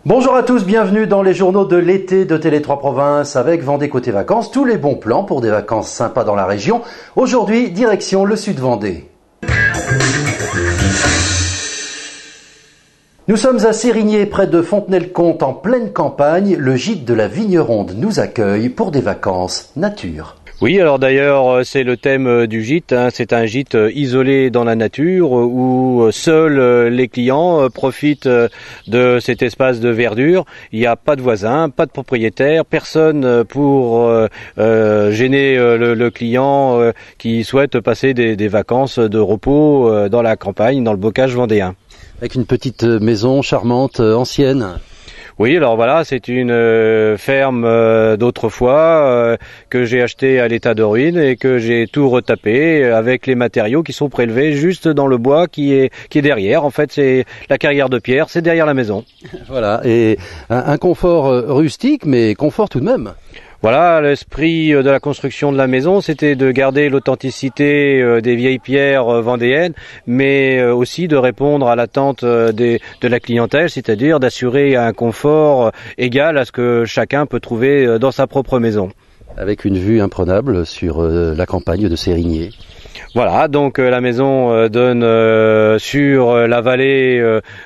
Bonjour à tous, bienvenue dans les journaux de l'été de Télé 3 Provinces avec Vendée Côté Vacances, tous les bons plans pour des vacances sympas dans la région. Aujourd'hui, direction le sud Vendée. Nous sommes à Sérigné, près de Fontenay-le-Comte, en pleine campagne. Le gîte de la Vigne Ronde nous accueille pour des vacances nature. Oui, alors d'ailleurs, c'est le thème du gîte. C'est un gîte isolé dans la nature où seuls les clients profitent de cet espace de verdure. Il n'y a pas de voisins, pas de propriétaires, personne pour gêner le client qui souhaite passer des vacances de repos dans la campagne, dans le bocage vendéen. Avec une petite maison charmante, ancienne. Oui, alors voilà, c'est une ferme d'autrefois que j'ai achetée à l'état de ruine et que j'ai tout retapé avec les matériaux qui sont prélevés juste dans le bois qui est derrière. En fait, c'est la carrière de pierre, c'est derrière la maison. Voilà, et un confort rustique, mais confort tout de même. Voilà, l'esprit de la construction de la maison, c'était de garder l'authenticité des vieilles pierres vendéennes, mais aussi de répondre à l'attente de la clientèle, c'est-à-dire d'assurer un confort égal à ce que chacun peut trouver dans sa propre maison. Avec une vue imprenable sur la campagne de Sérigné. Voilà, donc la maison donne sur la vallée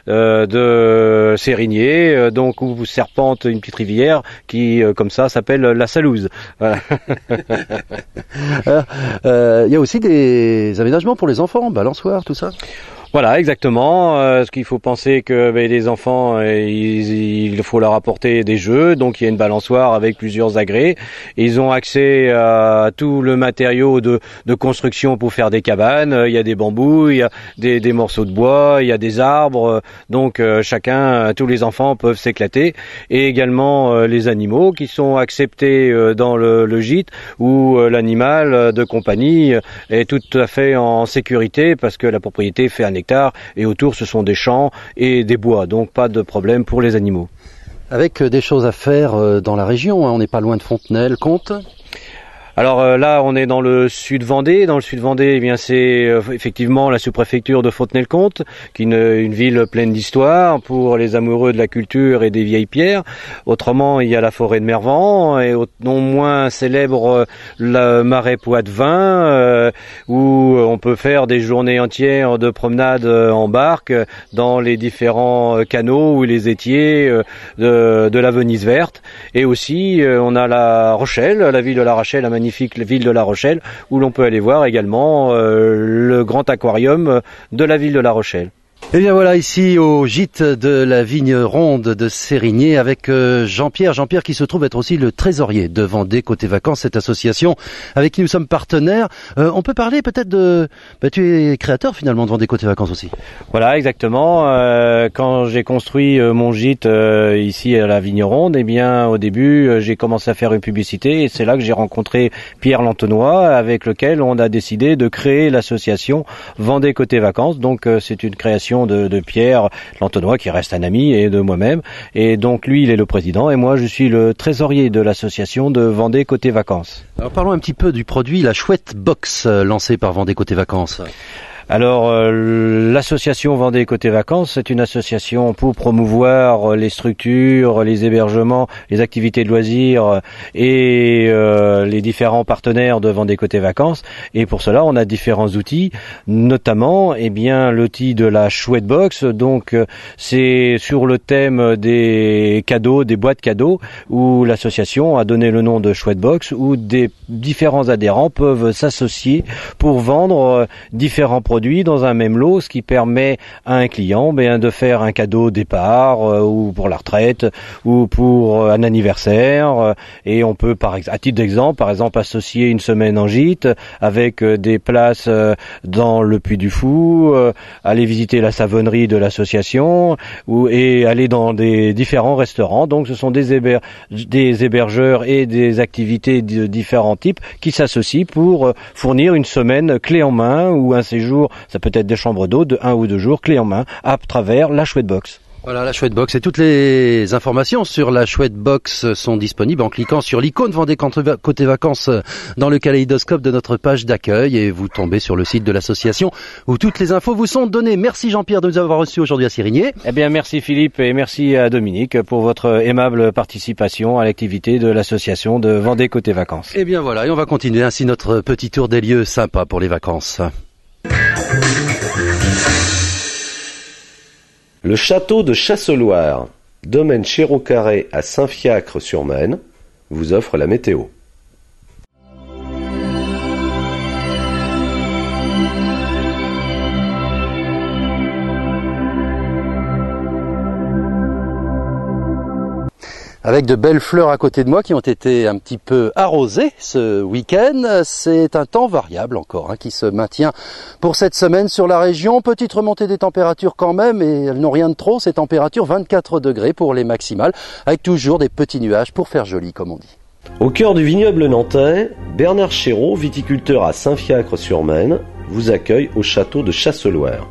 de Sérigné, donc où serpente une petite rivière qui, comme ça, s'appelle la Salouse. Voilà. Il y a aussi des aménagements pour les enfants, balançoires, tout ça. Voilà, exactement. Ce qu'il faut penser que les enfants, il faut leur apporter des jeux, donc il y a une balançoire avec plusieurs agrès. Ils ont accès à tout le matériau de construction pour faire des cabanes. Il y a des bambous, il y a des morceaux de bois, il y a des arbres. Donc tous les enfants peuvent s'éclater. Et également les animaux qui sont acceptés dans le gîte où l'animal de compagnie est tout à fait en sécurité parce que la propriété fait un hectare et autour ce sont des champs et des bois, donc pas de problème pour les animaux. Avec des choses à faire dans la région, on n'est pas loin de Fontenay-le-Comte. Alors là, on est dans le sud Vendée. Dans le sud Vendée, eh bien c'est effectivement la sous-préfecture de Fontenay-le-Comte, qui est une ville pleine d'histoire pour les amoureux de la culture et des vieilles pierres. Autrement, il y a la forêt de Mervan et non moins célèbre le marais Poitevin, où on peut faire des journées entières de promenade en barque dans les différents canaux ou les étiers de la Venise verte. Et aussi, on a la Rochelle, la ville de La Rochelle, la magnifique ville de La Rochelle, où l'on peut aller voir également le grand aquarium de la ville de La Rochelle. Et bien voilà, ici au gîte de la Vigne Ronde de Sérigné avec Jean-Pierre qui se trouve être aussi le trésorier de Vendée Côté Vacances, cette association avec qui nous sommes partenaires. On peut parler peut-être de... tu es créateur finalement de Vendée Côté Vacances aussi. Voilà, exactement. Quand j'ai construit mon gîte ici à la Vigne Ronde, eh bien au début j'ai commencé à faire une publicité et c'est là que j'ai rencontré Pierre Lantenois avec lequel on a décidé de créer l'association Vendée Côté Vacances. Donc c'est une création de Pierre Lantenois qui reste un ami et de moi-même, et donc lui il est le président et moi je suis le trésorier de l'association de Vendée Côté Vacances. Alors parlons un petit peu du produit, la chouette box lancée par Vendée Côté Vacances. Alors l'association Vendée Côté Vacances, c'est une association pour promouvoir les structures, les hébergements, les activités de loisirs et les différents partenaires de Vendée Côté Vacances. Et pour cela, on a différents outils, notamment l'outil de la chouette box. Donc c'est sur le thème des cadeaux, des boîtes cadeaux, où l'association a donné le nom de chouette box, où des différents adhérents peuvent s'associer pour vendre différents produits dans un même lot, ce qui permet à un client de faire un cadeau départ ou pour la retraite ou pour un anniversaire, et on peut à titre d'exemple par exemple associer une semaine en gîte avec des places dans le Puy du Fou, aller visiter la savonnerie de l'association et aller dans des différents restaurants. Donc ce sont des hébergeurs et des activités de différents types qui s'associent pour fournir une semaine clé en main ou un séjour. Ça peut être des chambres d'eau de 1 ou 2 jours, clé en main, à travers la chouette box. Voilà la Chouette Box et toutes les informations sur la Chouette Box sont disponibles en cliquant sur l'icône Vendée Côté Vacances dans le kaléidoscope de notre page d'accueil et vous tombez sur le site de l'association où toutes les infos vous sont données. Merci Jean-Pierre de nous avoir reçus aujourd'hui à Sérigné. Eh bien merci Philippe et merci à Dominique pour votre aimable participation à l'activité de l'association de Vendée Côté Vacances. Eh bien voilà, et on va continuer ainsi notre petit tour des lieux sympas pour les vacances. Le château de Chasseloire, domaine Chéreau-Carré à Saint-Fiacre-sur-Maine, vous offre la météo. Avec de belles fleurs à côté de moi qui ont été un petit peu arrosées ce week-end. C'est un temps variable encore qui se maintient pour cette semaine sur la région. Petite remontée des températures quand même, et elles n'ont rien de trop. Ces températures 24 degrés pour les maximales, avec toujours des petits nuages pour faire joli comme on dit. Au cœur du vignoble nantais, Bernard Chéreau, viticulteur à Saint-Fiacre-sur-Maine, vous accueille au château de Chasseloire.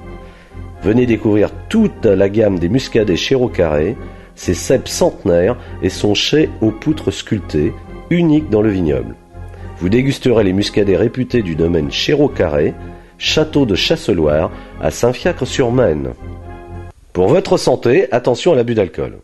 Venez découvrir toute la gamme des muscadets Chéreau-Carré, ses cèpes centenaires et son chai aux poutres sculptées, unique dans le vignoble. Vous dégusterez les muscadets réputés du domaine Chéreau-Carré, château de Chasseloire à Saint-Fiacre-sur-Maine. Pour votre santé, attention à l'abus d'alcool.